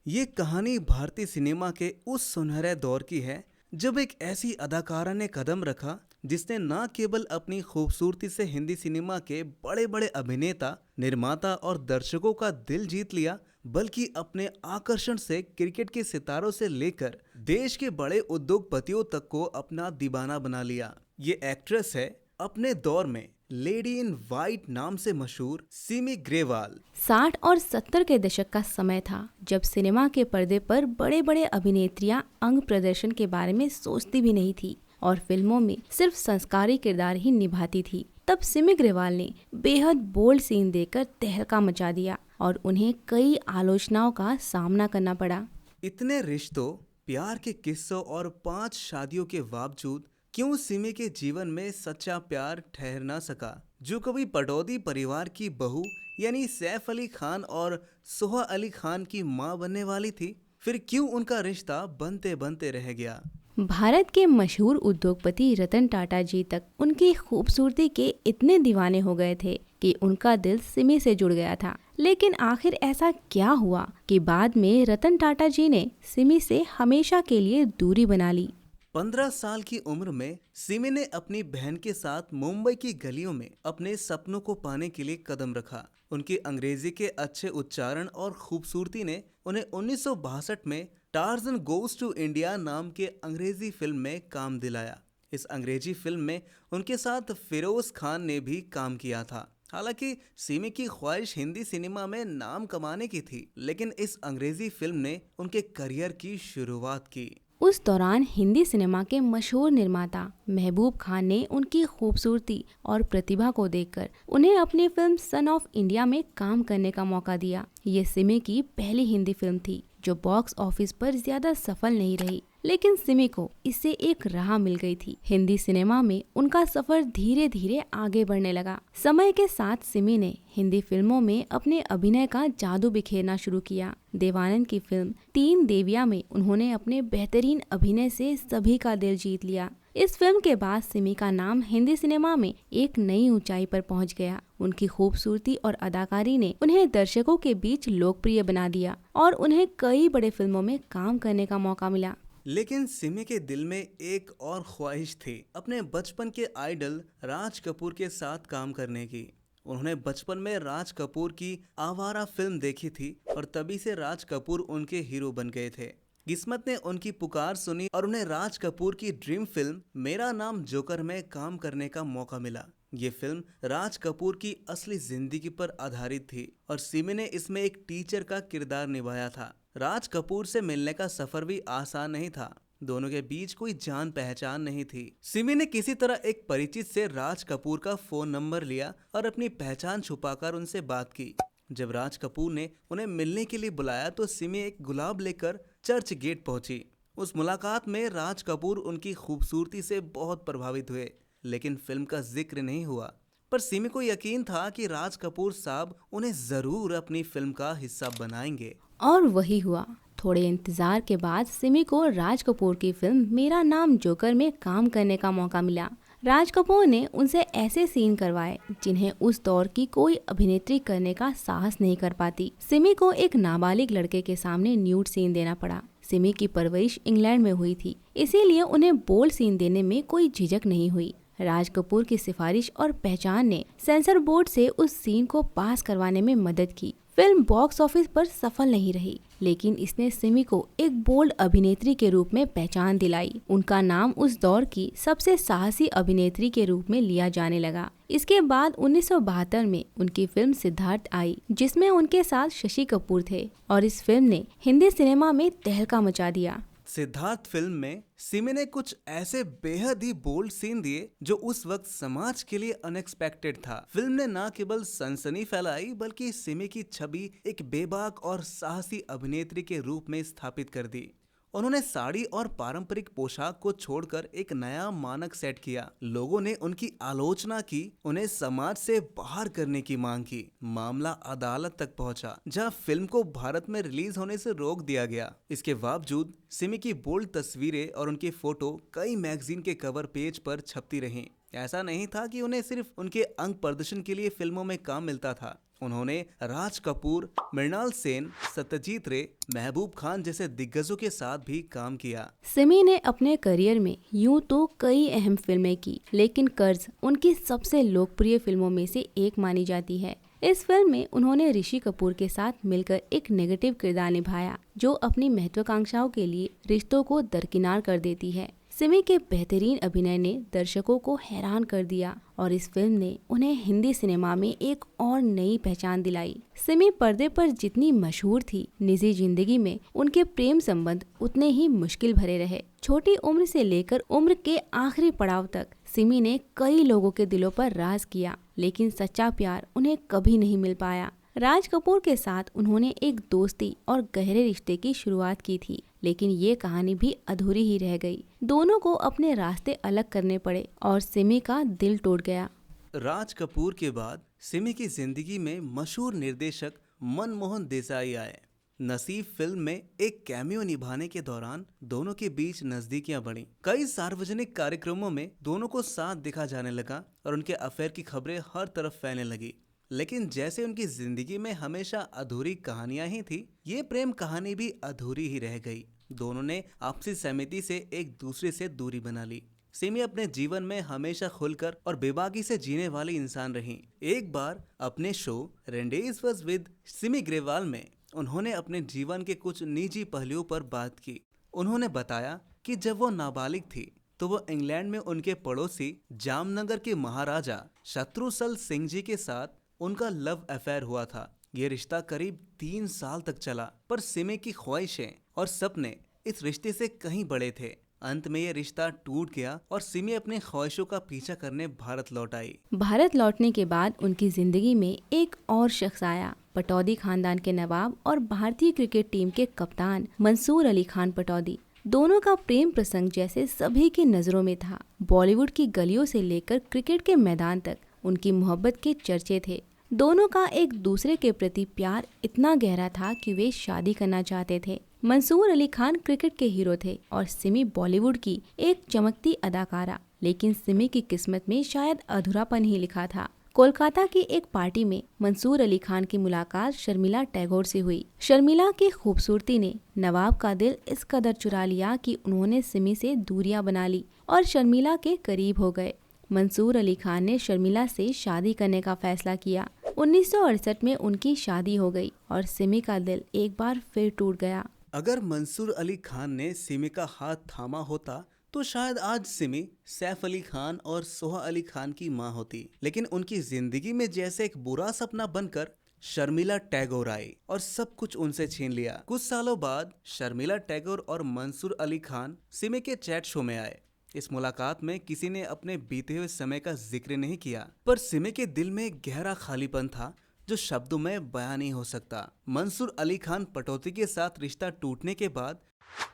ये कहानी भारतीय सिनेमा के उस सुनहरे दौर की है जब एक ऐसी अदाकारा ने कदम रखा जिसने न केवल अपनी खूबसूरती से हिंदी सिनेमा के बड़े बड़े अभिनेता, निर्माता और दर्शकों का दिल जीत लिया, बल्कि अपने आकर्षण से क्रिकेट के सितारों से लेकर देश के बड़े उद्योगपतियों तक को अपना दीवाना बना लिया। ये एक्ट्रेस है अपने दौर में लेडी इन वाइट नाम से मशहूर सिमी ग्रेवाल। 60 और 70 के दशक का समय था जब सिनेमा के पर्दे पर बड़े बड़े अभिनेत्रियां अंग प्रदर्शन के बारे में सोचती भी नहीं थी और फिल्मों में सिर्फ संस्कारी किरदार ही निभाती थी। तब सिमी ग्रेवाल ने बेहद बोल्ड सीन देकर तहलका मचा दिया और उन्हें कई आलोचनाओं का सामना करना पड़ा। इतने रिश्तों, प्यार के किस्सों और 5 शादियों के बावजूद क्यों सिमी के जीवन में सच्चा प्यार ठहर ना सका, जो कभी पटौदी परिवार की बहू यानी सैफ अली खान और सोहा अली खान की मां बनने वाली थी, फिर क्यों उनका रिश्ता बनते बनते रह गया। भारत के मशहूर उद्योगपति रतन टाटा जी तक उनकी खूबसूरती के इतने दीवाने हो गए थे कि उनका दिल सिमी से जुड़ गया था। लेकिन आखिर ऐसा क्या हुआ कि बाद में रतन टाटा जी ने सिमी से हमेशा के लिए दूरी बना ली। 15 साल की उम्र में सिमी ने अपनी बहन के साथ मुंबई की गलियों में अपने सपनों को पाने के लिए कदम रखा। उनकी अंग्रेजी के अच्छे उच्चारण और खूबसूरती ने उन्हें 1962 में टार्जन गोज टू इंडिया नाम के अंग्रेजी फिल्म में काम दिलाया। इस अंग्रेजी फिल्म में उनके साथ फिरोज खान ने भी काम किया था। हालांकि सिमी की ख्वाहिश हिंदी सिनेमा में नाम कमाने की थी, लेकिन इस अंग्रेजी फिल्म ने उनके करियर की शुरुआत की। उस दौरान हिंदी सिनेमा के मशहूर निर्माता महबूब खान ने उनकी खूबसूरती और प्रतिभा को देखकर उन्हें अपनी फिल्म सन ऑफ इंडिया में काम करने का मौका दिया। ये सिमी की पहली हिंदी फिल्म थी जो बॉक्स ऑफिस पर ज्यादा सफल नहीं रही, लेकिन सिमी को इससे एक राह मिल गई थी। हिंदी सिनेमा में उनका सफर धीरे धीरे आगे बढ़ने लगा। समय के साथ सिमी ने हिंदी फिल्मों में अपने अभिनय का जादू बिखेरना शुरू किया। देवानंद की फिल्म तीन देवियां में उन्होंने अपने बेहतरीन अभिनय से सभी का दिल जीत लिया। इस फिल्म के बाद सिमी का नाम हिंदी सिनेमा में एक नई ऊंचाई पर पहुंच गया। उनकी खूबसूरती और अदाकारी ने उन्हें दर्शकों के बीच लोकप्रिय बना दिया और उन्हें कई बड़े फिल्मों में काम करने का मौका मिला। लेकिन सिमी के दिल में एक और ख्वाहिश थी, अपने बचपन के आइडल राज कपूर के साथ काम करने की। उन्होंने बचपन में राज कपूर की आवारा फिल्म देखी थी और तभी से राज कपूर उनके हीरो बन गए थे। किस्मत ने उनकी पुकार सुनी और उन्हें राज कपूर की ड्रीम फिल्म मेरा नाम जोकर में काम करने का मौका मिला। ये फिल्म राज कपूर की असली जिंदगी पर आधारित थी और सिमी ने इसमें एक टीचर का किरदार निभाया था। राज कपूर से मिलने का सफर भी आसान नहीं था। दोनों के बीच कोई जान पहचान नहीं थी। सिमी ने किसी तरह एक परिचित से राज कपूर का फोन नंबर लिया और अपनी पहचान छुपाकर उनसे बात की। जब राज कपूर ने उन्हें मिलने के लिए बुलाया तो सिमी एक गुलाब लेकर चर्च गेट पहुंची। उस मुलाकात में राज कपूर उनकी खूबसूरती से बहुत प्रभावित हुए, लेकिन फिल्म का जिक्र नहीं हुआ। पर सिमी को यकीन था कि राज कपूर साहब उन्हें जरूर अपनी फिल्म का हिस्सा बनाएंगे। और वही हुआ। थोड़े इंतजार के बाद सिमी को राज कपूर की फिल्म मेरा नाम जोकर में काम करने का मौका मिला। राज कपूर ने उनसे ऐसे सीन करवाए जिन्हें उस दौर की कोई अभिनेत्री करने का साहस नहीं कर पाती। सिमी को एक नाबालिग लड़के के सामने न्यूड सीन देना पड़ा। सिमी की परवरिश इंग्लैंड में हुई थी, इसीलिए उन्हें बोल्ड सीन देने में कोई झिझक नहीं हुई। राज कपूर की सिफारिश और पहचान ने सेंसर बोर्ड से उस सीन को पास करवाने में मदद की। फिल्म बॉक्स ऑफिस पर सफल नहीं रही, लेकिन इसने सिमी को एक बोल्ड अभिनेत्री के रूप में पहचान दिलाई। उनका नाम उस दौर की सबसे साहसी अभिनेत्री के रूप में लिया जाने लगा। इसके बाद 1972 में उनकी फिल्म सिद्धार्थ आई, जिसमें उनके साथ शशि कपूर थे और इस फिल्म ने हिंदी सिनेमा में तहलका मचा दिया। सिद्धार्थ फिल्म में सिमी ने कुछ ऐसे बेहद ही बोल्ड सीन दिए जो उस वक्त समाज के लिए अनएक्सपेक्टेड था। फिल्म ने न केवल सनसनी फैलाई बल्कि सिमी की छवि एक बेबाक और साहसी अभिनेत्री के रूप में स्थापित कर दी। उन्होंने साड़ी और पारंपरिक पोशाक को छोड़कर एक नया मानक सेट किया। लोगों ने उनकी आलोचना की, उन्हें समाज से बाहर करने की मांग की। मामला अदालत तक पहुंचा, जहां फिल्म को भारत में रिलीज होने से रोक दिया गया। इसके बावजूद सिमी की बोल्ड तस्वीरें और उनकी फोटो कई मैगजीन के कवर पेज पर छपती रहीं। ऐसा नहीं था कि उन्हें सिर्फ उनके अंग प्रदर्शन के लिए फिल्मों में काम मिलता था। उन्होंने राज कपूर, मृणाल सेन, सत्यजीत रे, महबूब खान जैसे दिग्गजों के साथ भी काम किया। सिमी ने अपने करियर में यूं तो कई अहम फिल्में की, लेकिन कर्ज उनकी सबसे लोकप्रिय फिल्मों में से एक मानी जाती है। इस फिल्म में उन्होंने ऋषि कपूर के साथ मिलकर एक नेगेटिव किरदार निभाया, जो अपनी महत्वाकांक्षाओं के लिए रिश्तों को दरकिनार कर देती है। सिमी के बेहतरीन अभिनय ने दर्शकों को हैरान कर दिया और इस फिल्म ने उन्हें हिंदी सिनेमा में एक और नई पहचान दिलाई। सिमी पर्दे पर जितनी मशहूर थी, निजी जिंदगी में उनके प्रेम संबंध उतने ही मुश्किल भरे रहे। छोटी उम्र से लेकर उम्र के आखिरी पड़ाव तक सिमी ने कई लोगों के दिलों पर राज किया, लेकिन सच्चा प्यार उन्हें कभी नहीं मिल पाया। राज कपूर के साथ उन्होंने एक दोस्ती और गहरे रिश्ते की शुरुआत की थी, लेकिन ये कहानी भी अधूरी ही रह गई। दोनों को अपने रास्ते अलग करने पड़े और सिमी का दिल टूट गया। राज कपूर के बाद सिमी की जिंदगी में मशहूर निर्देशक मनमोहन देसाई आए। नसीब फिल्म में एक कैमियो निभाने के दौरान दोनों के बीच नजदीकियां बढ़ी। कई सार्वजनिक कार्यक्रमों में दोनों को साथ दिखा जाने लगा और उनके अफेयर की खबरें हर तरफ फैलने लगी। लेकिन जैसे उनकी जिंदगी में हमेशा अधूरी कहानियां ही थी, ये प्रेम कहानी भी अधूरी ही रह गई। दोनों ने आपसी सहमति से एक दूसरे से दूरी बना ली। सिमी अपने जीवन में हमेशा खुलकर और बेबाकी से जीने वाली इंसान रही। एक बार अपने show rendezvous with Simi Grewal में उन्होंने अपने जीवन के कुछ निजी पहलुओं पर बात की। उन्होंने बताया कि जब वो नाबालिग थी तो वो इंग्लैंड में उनके पड़ोसी जामनगर के महाराजा शत्रुसल सिंह जी के साथ उनका लव अफेयर हुआ था। ये रिश्ता करीब 3 साल तक चला, पर सिमी की ख्वाहिशें और सपने इस रिश्ते से कहीं बड़े थे। अंत में ये रिश्ता टूट गया और सिमी अपनी ख्वाहिशों का पीछा करने भारत लौट आई। भारत लौटने के बाद उनकी जिंदगी में एक और शख्स आया। पटौदी खानदान के नवाब और भारतीय क्रिकेट टीम के कप्तान मंसूर अली खान पटौदी। दोनों का प्रेम प्रसंग जैसे सभी की नजरों में था। बॉलीवुड की गलियों से लेकर क्रिकेट के मैदान तक उनकी मोहब्बत के चर्चे थे। दोनों का एक दूसरे के प्रति प्यार इतना गहरा था कि वे शादी करना चाहते थे। मंसूर अली खान क्रिकेट के हीरो थे और सिमी बॉलीवुड की एक चमकती अदाकारा, लेकिन सिमी की किस्मत में शायद अधूरापन ही लिखा था। कोलकाता की एक पार्टी में मंसूर अली खान की मुलाकात शर्मिला टैगोर से हुई। शर्मिला की खूबसूरती ने नवाब का दिल इस कदर चुरा लिया कि उन्होंने सिमी से दूरियां बना ली और शर्मिला के करीब हो गए। मंसूर अली खान ने शर्मिला से शादी करने का फैसला किया। 1968 में उनकी शादी हो गई और सिमी का दिल एक बार फिर टूट गया। अगर मंसूर अली खान ने सिमी का हाथ थामा होता तो शायद आज सिमी सैफ अली खान और सोहा अली खान की मां होती। लेकिन उनकी जिंदगी में जैसे एक बुरा सपना बनकर शर्मिला टैगोर आई और सब कुछ उनसे छीन लिया। कुछ सालों बाद शर्मिला टैगोर और मंसूर अली खान सिमी के चैट शो में आए। इस मुलाकात में किसी ने अपने बीते हुए समय का जिक्र नहीं किया, पर सिमी के दिल में एक गहरा खालीपन था जो शब्दों में बयान नहीं हो सकता। मंसूर अली खान पटौदी के साथ रिश्ता टूटने के बाद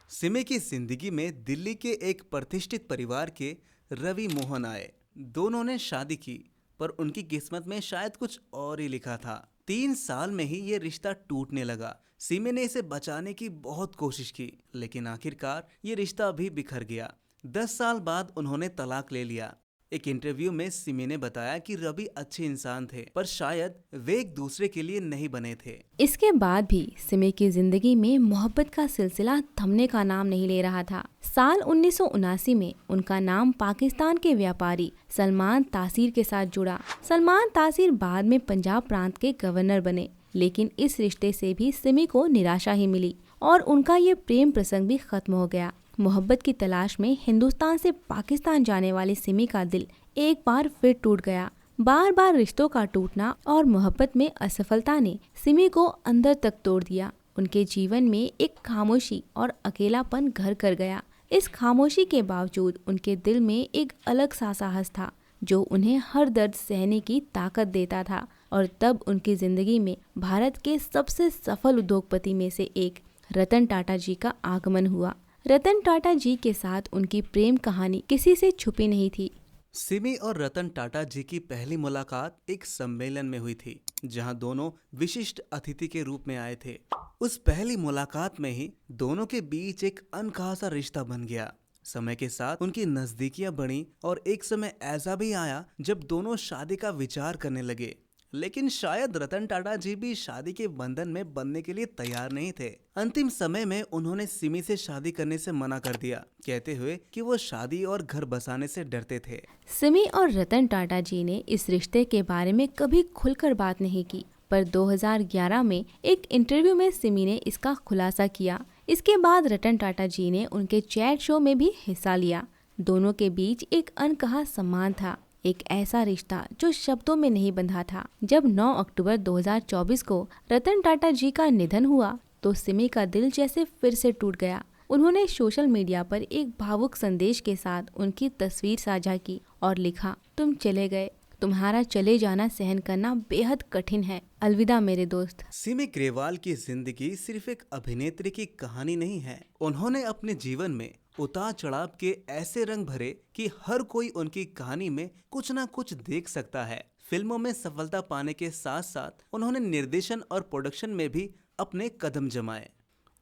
सिमी की जिंदगी में दिल्ली के एक प्रतिष्ठित परिवार के रवि मोहन आए। दोनों ने शादी की, पर उनकी किस्मत में शायद कुछ और ही लिखा था। 3 साल में ही ये रिश्ता टूटने लगा। सिमी ने इसे बचाने की बहुत कोशिश की, लेकिन आखिरकार ये रिश्ता भी बिखर गया। 10 साल बाद उन्होंने तलाक ले लिया। एक इंटरव्यू में सिमी ने बताया कि रवि अच्छे इंसान थे, पर शायद वे एक दूसरे के लिए नहीं बने थे। इसके बाद भी सिमी की जिंदगी में मोहब्बत का सिलसिला थमने का नाम नहीं ले रहा था। साल 1979 में उनका नाम पाकिस्तान के व्यापारी सलमान तासीर के साथ जुड़ा। सलमान तासीर बाद में पंजाब प्रांत के गवर्नर बने, लेकिन इस रिश्ते से भी सिमी को निराशा ही मिली और उनका ये प्रेम प्रसंग भी खत्म हो गया। मोहब्बत की तलाश में हिंदुस्तान से पाकिस्तान जाने वाली सिमी का दिल एक बार फिर टूट गया। बार बार रिश्तों का टूटना और मोहब्बत में असफलता ने सिमी को अंदर तक तोड़ दिया। उनके जीवन में एक खामोशी और अकेलापन घर कर गया। इस खामोशी के बावजूद उनके दिल में एक अलग सा साहस था जो उन्हें हर दर्द सहने की ताकत देता था। और तब उनकी जिंदगी में भारत के सबसे सफल उद्योगपति में से एक रतन टाटा जी का आगमन हुआ। रतन टाटा जी के साथ उनकी प्रेम कहानी किसी से छुपी नहीं थी। सिमी और रतन टाटा जी की पहली मुलाकात एक सम्मेलन में हुई थी, जहां दोनों विशिष्ट अतिथि के रूप में आए थे। उस पहली मुलाकात में ही दोनों के बीच एक अनकहा सा रिश्ता बन गया। समय के साथ उनकी नजदीकियां बढ़ी और एक समय ऐसा भी आया जब दोनों शादी का विचार करने लगे। लेकिन शायद रतन टाटा जी भी शादी के बंधन में बंधने के लिए तैयार नहीं थे। अंतिम समय में उन्होंने सिमी से शादी करने से मना कर दिया, कहते हुए कि वो शादी और घर बसाने से डरते थे। सिमी और रतन टाटा जी ने इस रिश्ते के बारे में कभी खुलकर बात नहीं की, पर 2011 में एक इंटरव्यू में सिमी ने इसका खुलासा किया। इसके बाद रतन टाटा जी ने उनके चैट शो में भी हिस्सा लिया। दोनों के बीच एक अनकहा सम्मान था, एक ऐसा रिश्ता जो शब्दों में नहीं बंधा था। जब 9 अक्टूबर 2024 को रतन टाटा जी का निधन हुआ तो सिमी का दिल जैसे फिर से टूट गया। उन्होंने सोशल मीडिया पर एक भावुक संदेश के साथ उनकी तस्वीर साझा की और लिखा, तुम चले गए, तुम्हारा चले जाना सहन करना बेहद कठिन है, अलविदा मेरे दोस्त। सिमी ग्रेवाल की जिंदगी सिर्फ एक अभिनेत्री की कहानी नहीं है। उन्होंने अपने जीवन में उतार चढ़ाव के ऐसे रंग भरे कि हर कोई उनकी कहानी में कुछ न कुछ देख सकता है। फिल्मों में सफलता पाने के साथ साथ उन्होंने निर्देशन और प्रोडक्शन में भी अपने कदम जमाए।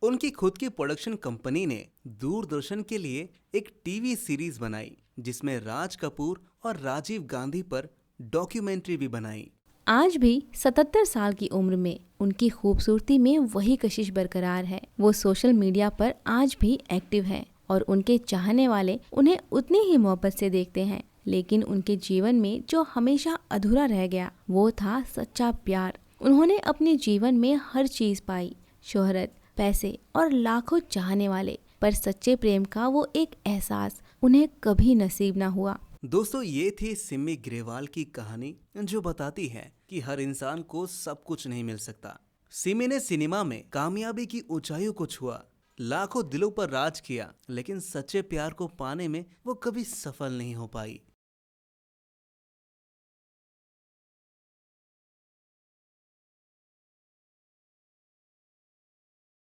उनकी खुद की प्रोडक्शन कंपनी ने दूरदर्शन के लिए एक टीवी सीरीज बनाई जिसमें राज कपूर और राजीव गांधी पर डॉक्यूमेंट्री भी बनाई। आज भी 77 साल की उम्र में उनकी खूबसूरती में वही कशिश बरकरार है। वो सोशल मीडिया पर आज भी एक्टिव है और उनके चाहने वाले उन्हें उतनी ही मोहब्बत से देखते हैं। लेकिन उनके जीवन में जो हमेशा अधूरा रह गया वो था सच्चा प्यार। उन्होंने अपने जीवन में हर चीज पाई, शोहरत, पैसे और लाखों चाहने वाले, पर सच्चे प्रेम का वो एक एहसास उन्हें कभी नसीब ना हुआ। दोस्तों, ये थी सिमी ग्रेवाल की कहानी जो बताती है कि हर इंसान को सब कुछ नहीं मिल सकता। सिमी ने सिनेमा में कामयाबी की ऊंचाइयों को छुआ, लाखों दिलों पर राज किया, लेकिन सच्चे प्यार को पाने में वो कभी सफल नहीं हो पाई।